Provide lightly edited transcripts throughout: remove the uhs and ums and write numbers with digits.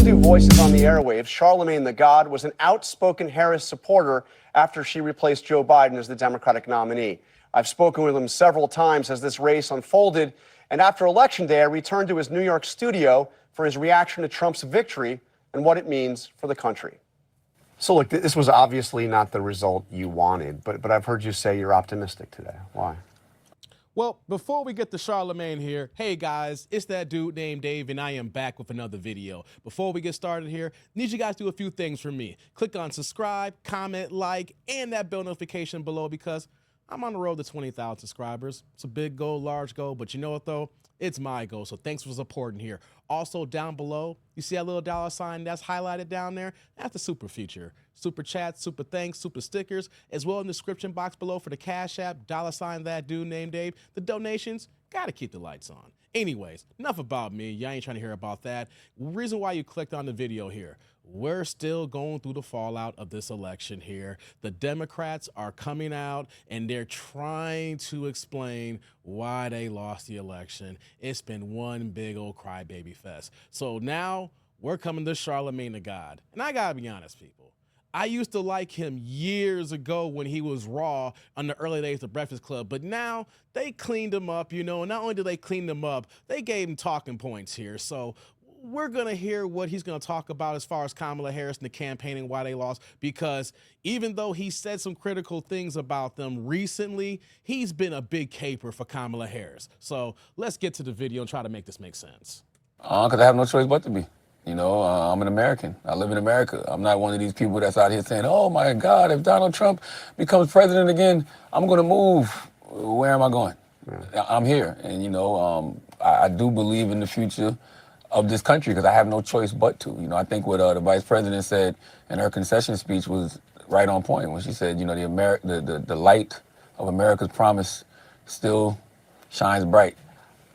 new voices on the airwaves. Charlamagne the God was an outspoken Harris supporter after she replaced Joe Biden as the Democratic nominee. I've spoken with him several times as this race unfolded, and after Election Day, I returned to his New York studio for his reaction to Trump's victory and what it means for the country. So, look, this was obviously not the result you wanted, but I've heard you say you're optimistic today. Why? Well, before we get to Charlamagne here, hey guys, it's that dude named Dave, and I am back with another video. Before we get started here, need you guys to do a few things for me. Click on subscribe, comment, like, and that bell notification below because I'm on the road to 20,000 subscribers. It's a big goal, large goal, but you know what though? It's my goal, so thanks for supporting here. Also down below, you see that little $ that's highlighted down there? That's the super feature. Super chats, super thanks, super stickers, as well in the description box below for the Cash App, $ that dude named Dave. The donations, gotta keep the lights on. Anyways, enough about me. Y'all ain't trying to hear about that. Reason why you clicked on the video here. We're still going through the fallout of this election here. The Democrats are coming out and they're trying to explain why they lost the election. It's been one big old crybaby fest. So now we're coming to Charlamagne the God. And I gotta be honest, people. I used to like him years ago when he was raw on the early days of Breakfast Club, but now they cleaned him up, you know, and not only did they clean him up, they gave him talking points here. So we're going to hear what he's going to talk about as far as Kamala Harris and the campaign and why they lost, because even though he said some critical things about them recently, he's been a big caper for Kamala Harris. So let's get to the video and try to make this make sense. Because I have no choice but to be. You know, I'm an American. I live in America. I'm not one of these people that's out here saying, oh, my God, if Donald Trump becomes president again, I'm going to move. Where am I going? Yeah. I'm here. And, you know, I do believe in the future of this country because I have no choice but to. You know, I think what the vice president said in her concession speech was right on point when she said, you know, the light of America's promise still shines bright.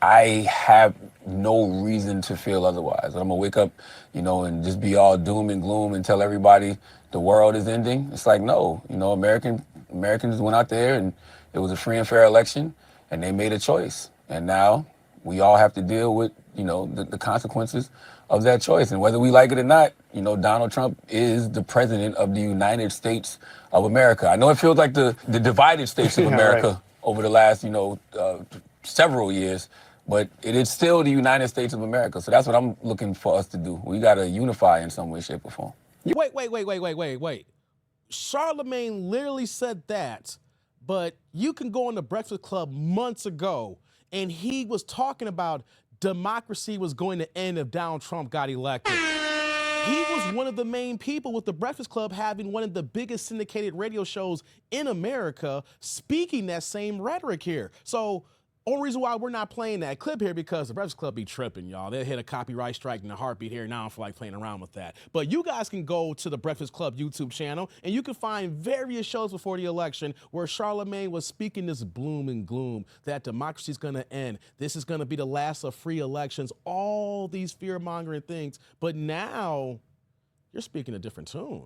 I have no reason to feel otherwise. I'm gonna wake up, you know, and just be all doom and gloom and tell everybody the world is ending. It's like, no, you know, Americans went out there and it was a free and fair election and they made a choice. And now we all have to deal with, you know, the consequences of that choice. And whether we like it or not, you know, Donald Trump is the president of the United States of America. I know it feels like the divided states of America right. Over the last, you know, several years. But it is still the United States of America. So that's what I'm looking for us to do. We got to unify in some way, shape, or form. Wait. Charlamagne literally said that, but you can go on the Breakfast Club months ago, and he was talking about democracy was going to end if Donald Trump got elected. He was one of the main people with the Breakfast Club having one of the biggest syndicated radio shows in America speaking that same rhetoric here. So only reason why we're not playing that clip here because the Breakfast Club be tripping, y'all. They'll hit a copyright strike in a heartbeat here, and I don't feel like playing around with that. But you guys can go to the Breakfast Club YouTube channel, and you can find various shows before the election where Charlamagne was speaking this bloom and gloom that democracy's going to end. This is going to be the last of free elections, all these fear-mongering things. But now you're speaking a different tune.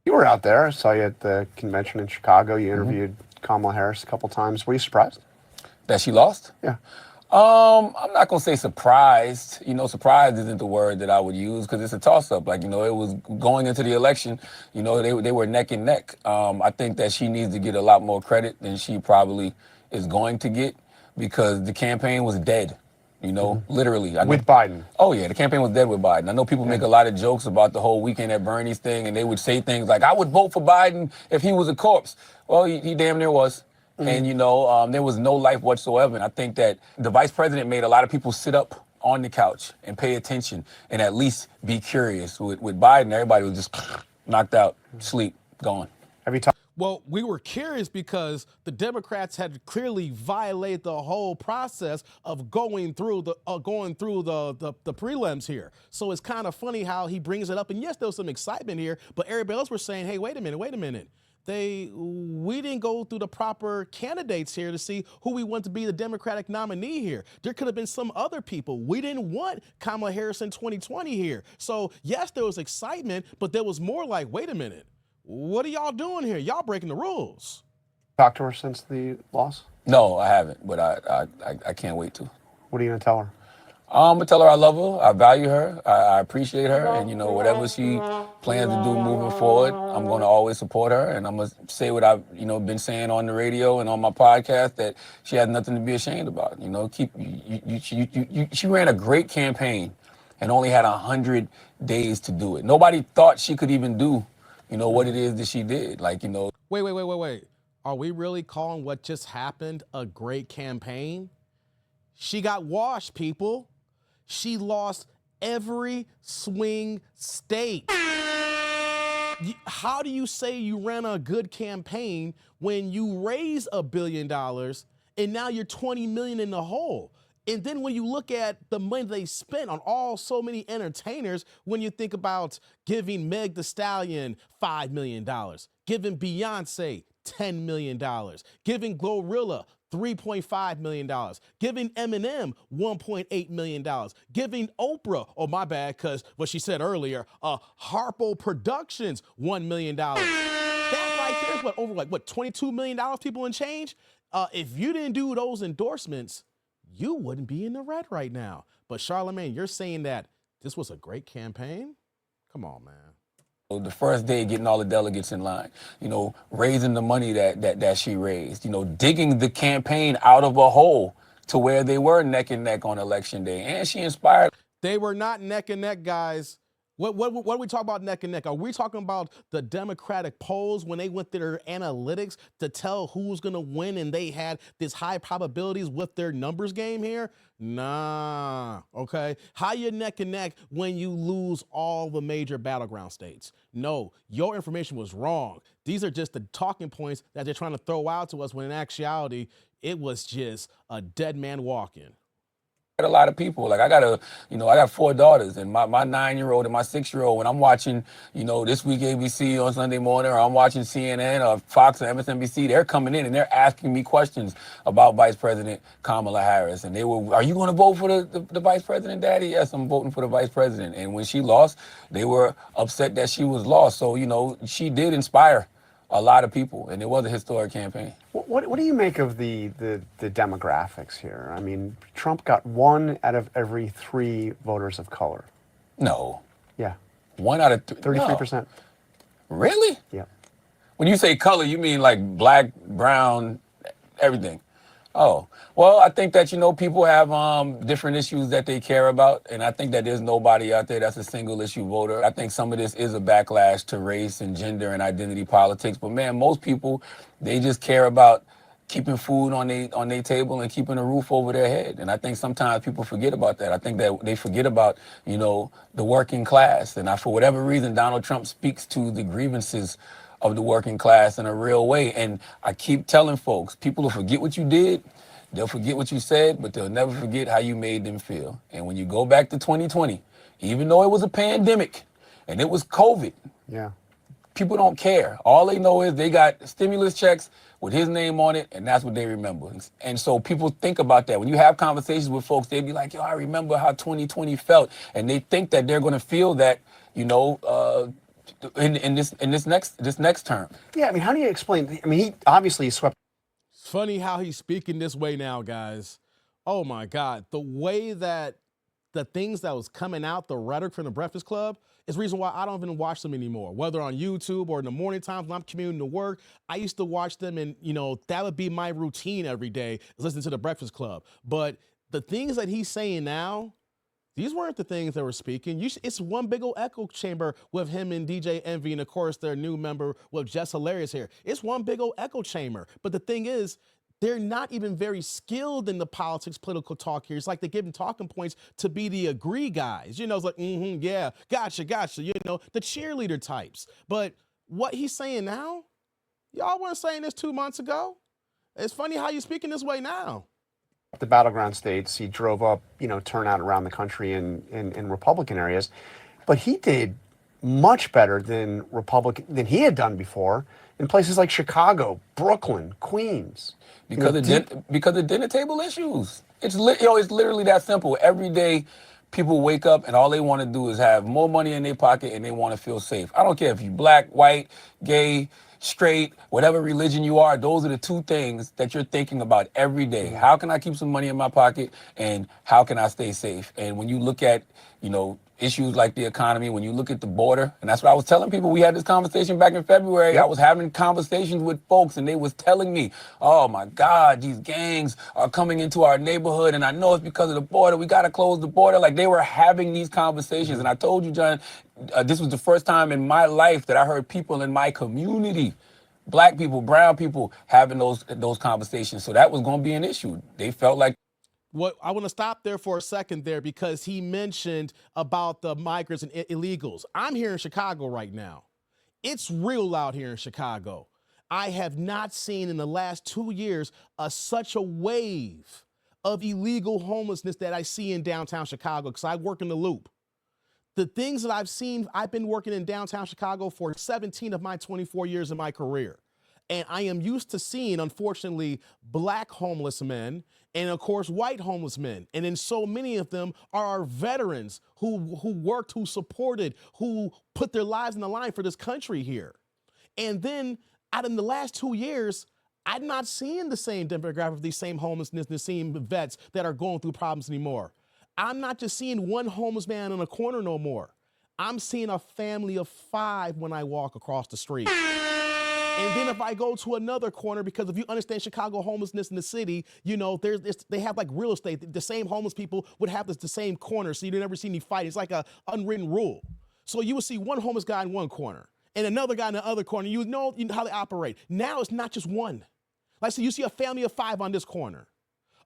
You were out there. I saw you at the convention in Chicago. You interviewed Kamala Harris a couple times. Were you surprised? That she lost? Yeah. I'm not going to say surprised. You know, surprised isn't the word that I would use because it's a toss-up. Like, you know, it was going into the election, you know, they were neck and neck. I think that she needs to get a lot more credit than she probably is going to get because the campaign was dead, you know, literally. With Biden? Oh, yeah, the campaign was dead with Biden. I know people make a lot of jokes about the whole Weekend at Bernie's thing, and they would say things like, I would vote for Biden if he was a corpse. Well, he damn near was. And, you know, there was no life whatsoever. And I think that the vice president made a lot of people sit up on the couch and pay attention and at least be curious. With Biden, everybody was just knocked out, sleep, gone. Have you talked? Well, we were curious because the Democrats had clearly violated the whole process of going through the prelims here. So it's kind of funny how he brings it up. And yes, there was some excitement here, but everybody else were saying, hey, wait a minute. We didn't go through the proper candidates here to see who we want to be the Democratic nominee here. There could have been some other people. We didn't want Kamala Harris in 2020 here. So yes, there was excitement, but there was more like, wait a minute, what are y'all doing here? Y'all breaking the rules. Talked to her since the loss? No, I haven't, but I can't wait to. What are you going to tell her? I'm gonna tell her I love her, I value her, I appreciate her, and you know whatever she plans to do moving forward, I'm gonna always support her, and I'm gonna say what I've been saying on the radio and on my podcast, that she has nothing to be ashamed about. You know, she ran a great campaign, and only had 100 days to do it. Nobody thought she could even do, what it is that she did. Like, Wait. Are we really calling what just happened a great campaign? She got washed, people. She lost every swing state. How do you say you ran a good campaign when you raised $1 billion and now you're 20 million in the hole? And then when you look at the money they spent on so many entertainers, when you think about giving Meg Thee Stallion $5 million, giving Beyonce $10 million, giving Glorilla $3.5 million, giving Eminem $1.8 million, giving Oprah, oh my bad, because what she said earlier, Harpo Productions $1 million. That right there is over 22 million people and change. If you didn't do those endorsements, you wouldn't be in the red right now. But Charlamagne, you're saying that this was a great campaign? Come on, man. The first day, getting all the delegates in line, raising the money that she raised, digging the campaign out of a hole to where they were neck and neck on election day. And she inspired. They were not neck and neck, guys. What are we talking about neck and neck? Are we talking about the Democratic polls when they went through their analytics to tell who's going to win and they had this high probabilities with their numbers game here? Nah, okay. How you neck and neck when you lose all the major battleground states? No, your information was wrong. These are just the talking points that they're trying to throw out to us when in actuality, it was just a dead man walking. A lot of people. Like I got 4 daughters, and my 9-year-old and my 6-year-old, when I'm watching, This Week ABC on Sunday morning, or I'm watching CNN or Fox or MSNBC, they're coming in and they're asking me questions about Vice President Kamala Harris. And are you going to vote for the Vice President, Daddy? Yes, I'm voting for the Vice President. And when she lost, they were upset that she was lost. So, she did inspire a lot of people, and it was a historic campaign. What do you make of the demographics here? I mean, Trump got 1 out of every 3 voters of color. No. Yeah. 1 out of 33%. No. Really? Yeah. When you say color, you mean like black, brown, everything? Oh, well, I think that, people have different issues that they care about. And I think that there's nobody out there that's a single issue voter. I think some of this is a backlash to race and gender and identity politics. But, man, most people, they just care about keeping food on their table and keeping a roof over their head. And I think sometimes people forget about that. I think that they forget about, the working class. And for whatever reason, Donald Trump speaks to the grievances of the working class in a real way. And I keep telling folks, people will forget what you did, they'll forget what you said, but they'll never forget how you made them feel. And when you go back to 2020, even though it was a pandemic and it was COVID, yeah, people don't care. All they know is they got stimulus checks with his name on it, and that's what they remember. And so people think about that. When you have conversations with folks, they be like, yo, I remember how 2020 felt. And they think that they're going to feel that, in this next term. Yeah, I mean, how do you explain? I mean, he obviously swept. It's funny how he's speaking this way now, guys. Oh my God, the way that the things that was coming out, the rhetoric from the Breakfast Club, is the reason why I don't even watch them anymore. Whether on YouTube or in the morning times when I'm commuting to work, I used to watch them, and that would be my routine every day, is listening to the Breakfast Club. But the things that he's saying now, these weren't the things that were speaking. It's one big old echo chamber with him and DJ Envy, and of course their new member with Jess Hilarious here. It's one big old echo chamber. But the thing is, they're not even very skilled in the politics, political talk here. It's like they give them talking points to be the agree guys. It's like, yeah, gotcha, the cheerleader types. But what he's saying now, y'all weren't saying this 2 months ago. It's funny how you're speaking this way now. The battleground states, he drove up, turnout around the country in Republican areas, but he did much better than he had done before in places like Chicago, Brooklyn, Queens. Because of dinner table issues. It's literally that simple. Every day, people wake up and all they want to do is have more money in their pocket and they want to feel safe. I don't care if you're black, white, gay, straight, whatever religion you are, those are the two things that you're thinking about every day. How can I keep some money in my pocket, and how can I stay safe? And when you look at, issues like the economy, when you look at the border, and that's what I was telling people. We had this conversation back in February. I was having conversations with folks, and they was telling me, oh my God, these gangs are coming into our neighborhood, and I know it's because of the border. We got to close the border. Like, they were having these conversations. And I told you, John, this was the first time in my life that I heard people in my community, black people, brown people, having those conversations. So that was going to be an issue. They felt like. What I want to stop there for a second there, because he mentioned about the migrants and illegals. I'm here in Chicago right now. It's real out here in Chicago. I have not seen in the last 2 years such a wave of illegal homelessness that I see in downtown Chicago, because I work in the Loop. The things that I've seen, I've been working in downtown Chicago for 17 of my 24 years in my career. And I am used to seeing, unfortunately, black homeless men and, of course, white homeless men. And then so many of them are our veterans who worked, who supported, who put their lives in the line for this country here. And then out in the last 2 years, I'm not seeing the same demographic of these same homelessness, the same vets that are going through problems anymore. I'm not just seeing one homeless man on a corner no more. I'm seeing a family of 5 when I walk across the street. And then if I go to another corner, because if you understand Chicago homelessness in the city, they have like real estate. The same homeless people would have the same corner, so you never see any fight. It's like a unwritten rule. So you would see one homeless guy in one corner and another guy in the other corner. You know how they operate. Now it's not just one. Like, so you see a family of 5 on this corner,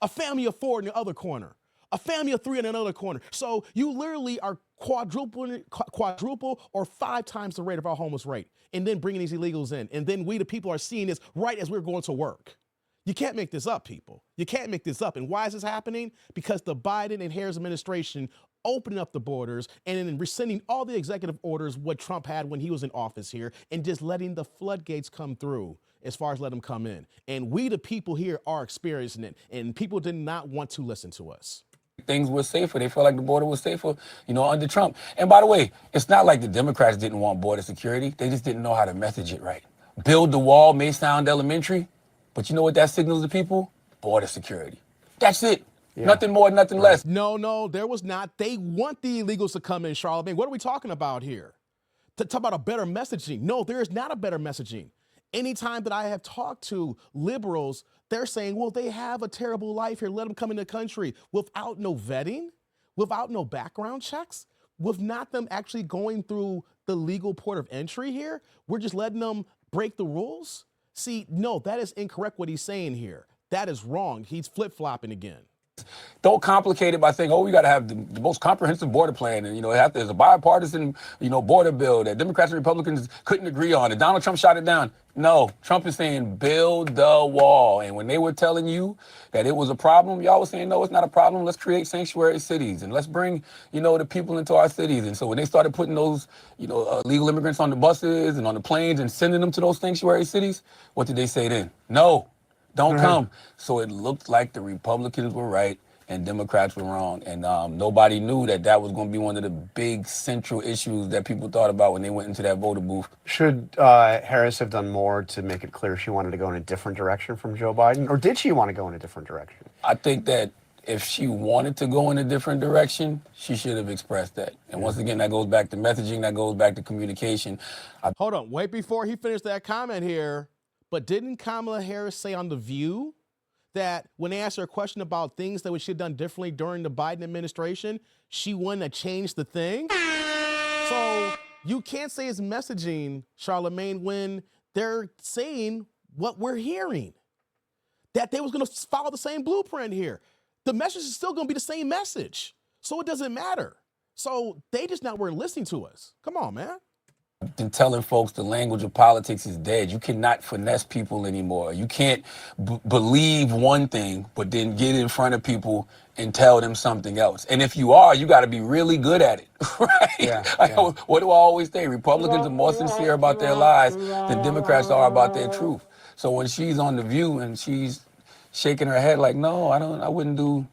a family of 4 in the other corner, a family of 3 in another corner. So you literally are quadruple or 5 times the rate of our homeless rate, and then bringing these illegals in. And then we, the people, are seeing this right as we're going to work. You can't make this up, people. You can't make this up. And why is this happening? Because the Biden and Harris administration opening up the borders and then rescinding all the executive orders what Trump had when he was in office here, and just letting the floodgates come through as far as let them come in. And we, the people here, are experiencing it. And people did not want to listen to us. Things were safer. They felt like the border was safer, under Trump. And by the way, it's not like the Democrats didn't want border security. They just didn't know how to message it right. Build the wall may sound elementary, but you know what that signals to people? Border security. That's it. Yeah. Nothing more, nothing less. No, there was not. They want the illegals to come in, Charlamagne. What are we talking about here? To talk about a better messaging. No, there is not a better messaging. Anytime that I have talked to liberals, they're saying, well, they have a terrible life here. Let them come in the country without no vetting, without no background checks, with not them actually going through the legal port of entry here. We're just letting them break the rules. See, no, that is incorrect what he's saying here. That is wrong. He's flip-flopping again. Don't complicate it by saying, oh, we got to have the most comprehensive border plan. And, there's a bipartisan, border bill that Democrats and Republicans couldn't agree on. And Donald Trump shot it down. No, Trump is saying build the wall. And when they were telling you that it was a problem, y'all were saying, no, it's not a problem. Let's create sanctuary cities and let's bring, the people into our cities. And so when they started putting those, illegal immigrants on the buses and on the planes and sending them to those sanctuary cities, what did they say then? No. Don't come. So it looked like the Republicans were right and Democrats were wrong. And nobody knew that was going to be one of the big central issues that people thought about when they went into that voter booth. Should Harris have done more to make it clear she wanted to go in a different direction from Joe Biden? Or did she want to go in a different direction? I think that if she wanted to go in a different direction, she should have expressed that. And once again, that goes back to messaging, that goes back to communication. Hold on, wait before he finished that comment here. But didn't Kamala Harris say on The View that when they asked her a question about things that she had done differently during the Biden administration, she wanted to change the thing? So you can't say it's messaging, Charlamagne, when they're saying what we're hearing, that they was going to follow the same blueprint here. The message is still going to be the same message. So it doesn't matter. So they just not weren't listening to us. Come on, man. And telling folks the language of politics is dead. You cannot finesse people anymore. You can't believe one thing, but then get in front of people and tell them something else. And if you are, you got to be really good at it, right? Yeah. What do I always say? Republicans are more sincere about their lies than Democrats are about their truth. So when she's on The View and she's shaking her head like, no, I wouldn't do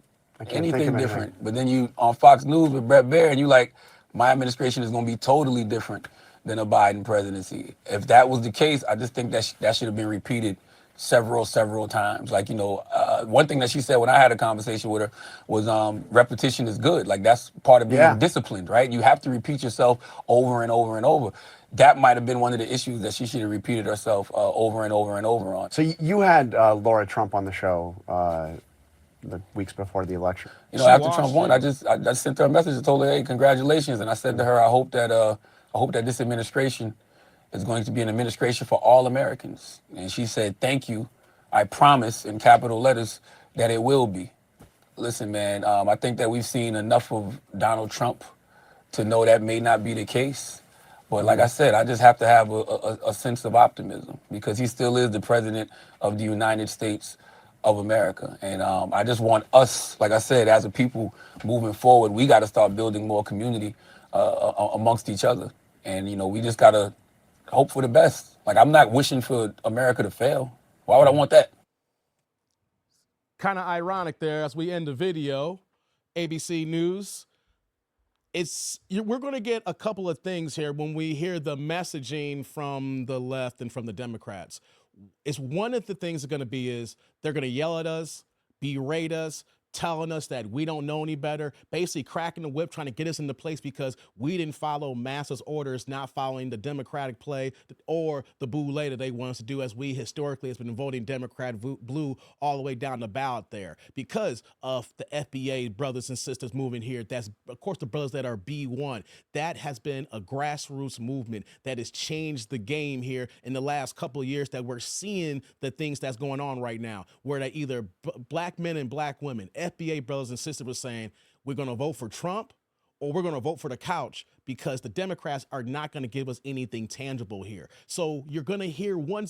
anything different. But then you on Fox News with Brett Baer and you like, my administration is going to be totally different. than a Biden presidency. If that was the case, I just think that that should have been repeated several times. Like, one thing that she said when I had a conversation with her was repetition is good. Like, that's part of being disciplined, right? You have to repeat yourself over and over and over. That might have been one of the issues that she should have repeated herself over and over and over on. So you had Laura Trump on the show the weeks before the election. After Trump won, I just sent her a message and told her, hey, congratulations. And I said to her, I hope that this administration is going to be an administration for all Americans. And she said, thank you. I promise, in capital letters, that it will be. Listen, man, I think that we've seen enough of Donald Trump to know that may not be the case. But like I said, I just have to have a sense of optimism because he still is the president of the United States of America. And I just want us, like I said, as a people moving forward, we got to start building more community amongst each other. And, we just got to hope for the best. Like, I'm not wishing for America to fail. Why would I want that? Kind of ironic there as we end the video. ABC News. We're going to get a couple of things here when we hear the messaging from the left and from the Democrats. It's one of the things that's going to be is they're going to yell at us, berate us, telling us that we don't know any better, basically cracking the whip, trying to get us into place because we didn't follow Massa's orders, not following the Democratic play or the boule that they want us to do, as we historically has been voting Democrat blue all the way down the ballot there because of the FBA brothers and sisters moving here. That's, of course, the brothers that are B1. That has been a grassroots movement that has changed the game here in the last couple of years, that we're seeing the things that's going on right now, where that either black men and black women, FBA brothers and sisters were saying, we're going to vote for Trump or we're going to vote for the couch because the Democrats are not going to give us anything tangible here. So you're going to hear one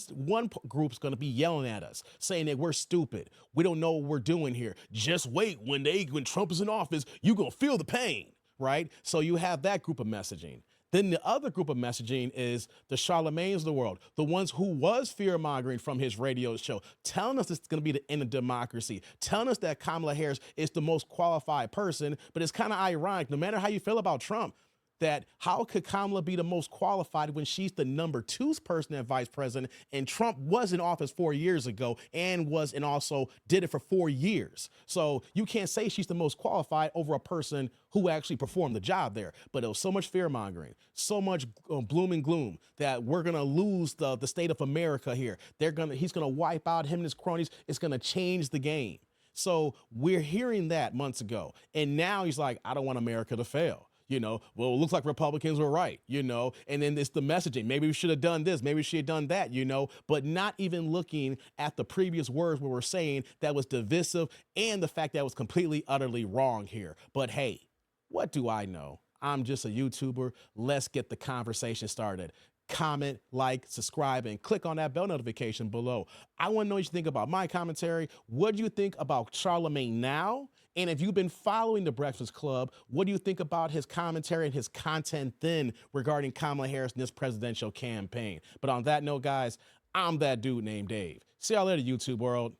group's going to be yelling at us, saying that we're stupid. We don't know what we're doing here. Just wait. When Trump is in office, you're going to feel the pain, right? So you have that group of messaging. Then the other group of messaging is the Charlamagnes of the world, the ones who was fear-mongering from his radio show, telling us it's going to be the end of democracy, telling us that Kamala Harris is the most qualified person. But it's kind of ironic, no matter how you feel about Trump, that how could Kamala be the most qualified when she's the number 2 person as vice president and Trump was in office 4 years ago and also did it for 4 years. So you can't say she's the most qualified over a person who actually performed the job there. But it was so much fear mongering, so much gloom and gloom that we're going to lose the state of America here. He's going to wipe out him and his cronies. It's going to change the game. So we're hearing that months ago. And now he's like, I don't want America to fail. Well, it looks like Republicans were right, and then it's the messaging. Maybe we should have done this. Maybe we should have done that, but not even looking at the previous words we were saying that was divisive and the fact that was completely, utterly wrong here. But hey, what do I know? I'm just a YouTuber. Let's get the conversation started. Comment, like, subscribe, and click on that bell notification below. I want to know what you think about my commentary. What do you think about Charlamagne now? And if you've been following The Breakfast Club, what do you think about his commentary and his content then regarding Kamala Harris and this presidential campaign? But on that note, guys, I'm that dude named Dave. See y'all later, YouTube world.